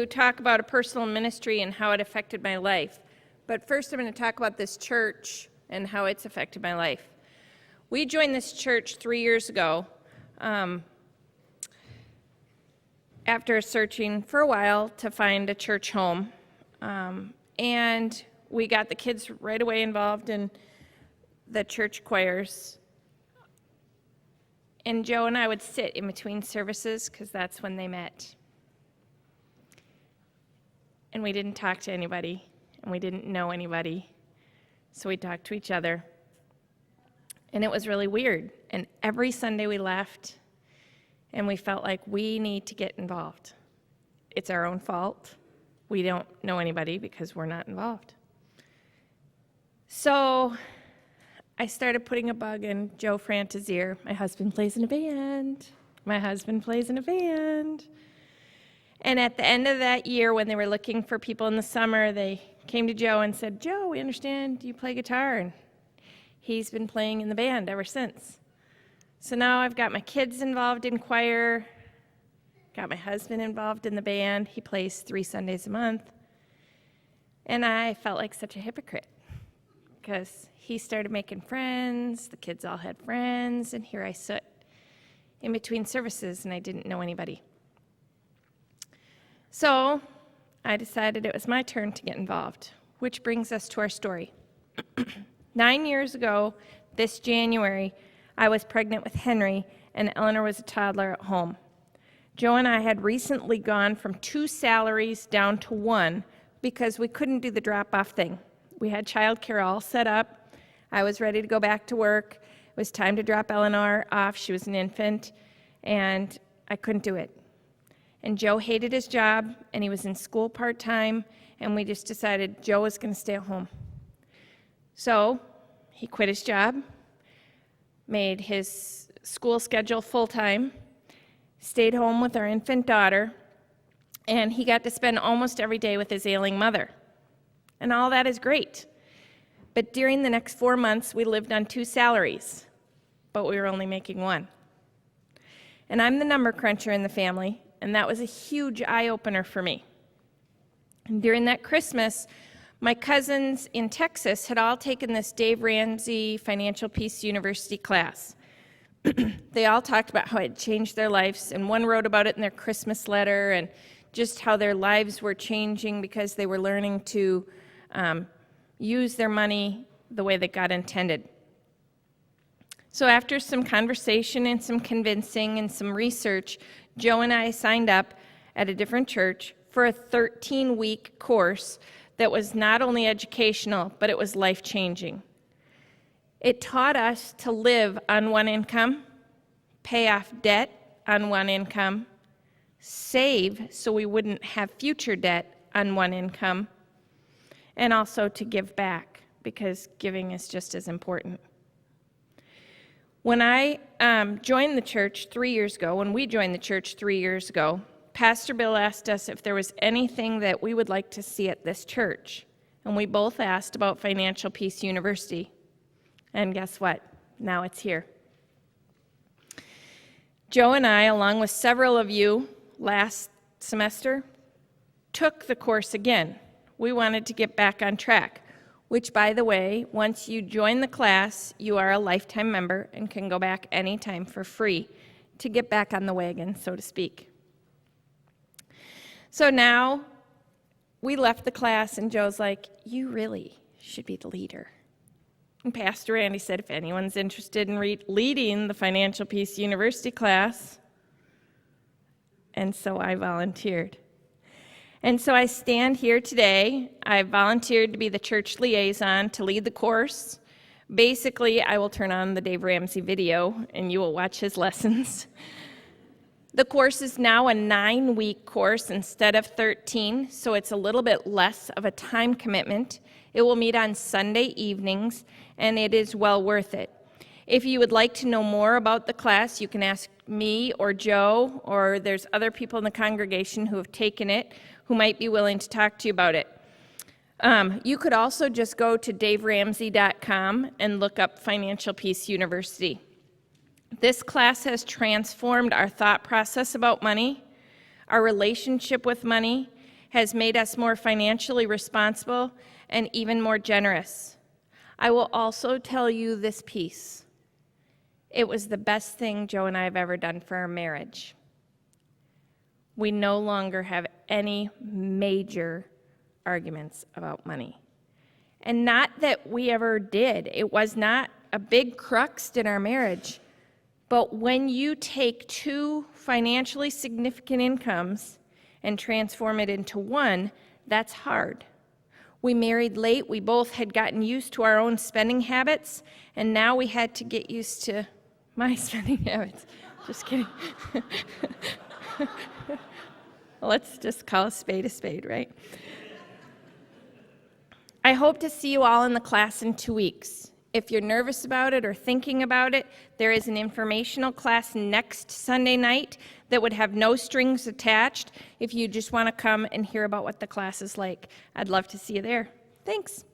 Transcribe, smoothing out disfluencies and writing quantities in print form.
to talk about a personal ministry and how it affected my life. But first, I'm going to talk about this church and how it's affected my life. We joined this church 3 years ago after searching for a while to find a church home. And we got the kids right away involved in the church choirs. And Joe and I would sit in between services because that's when they met. And we didn't talk to anybody, and we didn't know anybody. So we talked to each other. And it was really weird. And every Sunday we left, and we felt like we need to get involved. It's our own fault. We don't know anybody because we're not involved. So I started putting a bug in Joe Franta's ear. My husband plays in a band. And at the end of that year, when they were looking for people in the summer, they came to Joe and said, "Joe, we understand you play guitar." And he's been playing in the band ever since. So now I've got my kids involved in choir, got my husband involved in the band. He plays 3 Sundays a month. And I felt like such a hypocrite because he started making friends, the kids all had friends, and here I sit in between services and I didn't know anybody. So I decided it was my turn to get involved, which brings us to our story. 9 years ago, this January, I was pregnant with Henry, and Eleanor was a toddler at home. Joe and I had recently gone from 2 salaries down to 1 because we couldn't do the drop-off thing. We had childcare all set up. I was ready to go back to work. It was time to drop Eleanor off. She was an infant, and I couldn't do it. And Joe hated his job, and he was in school part-time, and we just decided Joe was going to stay at home. So he quit his job, made his school schedule full-time, stayed home with our infant daughter, and he got to spend almost every day with his ailing mother. And all that is great. But during the next 4 months, we lived on 2 salaries, but we were only making 1. And I'm the number cruncher in the family, and that was a huge eye-opener for me. And during that Christmas, my cousins in Texas had all taken this Dave Ramsey Financial Peace University class. They all talked about how it changed their lives, and one wrote about it in their Christmas letter, and just how their lives were changing because they were learning to use their money the way that God intended. So after some conversation and some convincing and some research, Joe and I signed up at a different church for a 13-week course that was not only educational, but it was life-changing. It taught us to live on 1 income, pay off debt on 1 income, save so we wouldn't have future debt on 1 income, and also to give back, because giving is just as important. When I joined the church 3 years ago, when we joined the church 3 years ago, Pastor Bill asked us if there was anything that we would like to see at this church, and we both asked about Financial Peace University. And guess what? Now it's here. Joe and I, along with several of you last semester, took the course again. We wanted to get back on track, which, by the way, once you join the class, you are a lifetime member and can go back anytime for free to get back on the wagon, so to speak. So now we left the class, and Joe's like, "You really should be the leader." And Pastor Randy said, if anyone's interested in leading the Financial Peace University class. And so I volunteered. And so I stand here today. I volunteered to be the church liaison to lead the course. Basically, I will turn on the Dave Ramsey video, and you will watch his lessons. The course is now a 9-week course instead of 13, so it's a little bit less of a time commitment. It will meet on Sunday evenings, and it is well worth it. If you would like to know more about the class, you can ask me or Joe, or there's other people in the congregation who have taken it who might be willing to talk to you about it. You could also just go to daveramsey.com and look up Financial Peace University. This class has transformed our thought process about money, our relationship with money, has made us more financially responsible and even more generous. I will also tell you this piece. It was the best thing Joe and I have ever done for our marriage. We no longer have any major arguments about money. And not that we ever did. It was not a big crux in our marriage. But when you take two financially significant incomes and transform it into one, that's hard. We married late. We both had gotten used to our own spending habits, and now we had to get used to my spending habits. Just kidding. Let's just call a spade, right? I hope to see you all in the class in 2 weeks. If you're nervous about it or thinking about it, there is an informational class next Sunday night that would have no strings attached if you just want to come and hear about what the class is like. I'd love to see you there. Thanks.